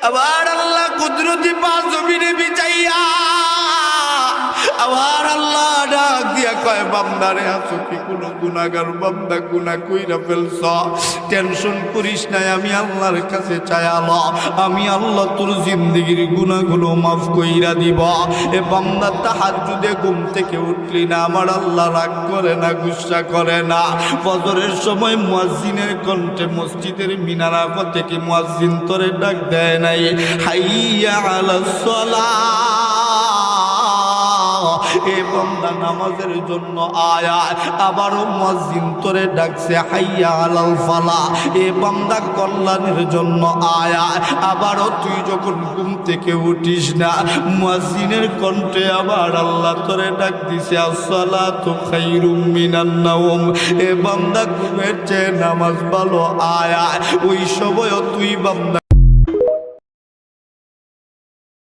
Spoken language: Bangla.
আবার আল্লাহ কুদরতি পাঁচ জমিনে বিছাইয়া আবার আল্লাহ ডাক দিয়া কয় বান্দারে আছো কি কোনো গুনাহগার বান্দা গুনাহ কইরা ফেলছ টেনশন করিস না আমি আল্লাহর কাছে চাইলা আমি আল্লাহ তোর জিন্দেগীর গুনাহগুলো মাফ কইরা দিব এ বান্দা তাহাজ্জুদে ঘুম থেকে উঠলি না আমার আল্লাহ রাগ করে না গুসা করে না ফজরের সময় মুয়াজ্জিনের কণ্ঠে মসজিদের মিনারা থেকে মুয়াজ্জিন তোরে ডাক দেয় নাই হাইয়া আলাস সালাহ এ বান্দা নামাজের জন্য আয়া আবারও মুয়াজ্জিন তোরে ডাকছে হাইয়া আলাল ফালাহ এ বান্দা কল্যাণের জন্য আয়া আবারও তুই যখন ঘুম থেকে উঠিস না মুয়াজ্জিনের কণ্ঠে আবার আল্লাহ তোরে ডাক দিছে আসসালাতু খায়রুম মিনান নাওম এ বান্দা ঘুমের চেয়ে নামাজ ভালো আয়া ওই সময় তুই বান্দা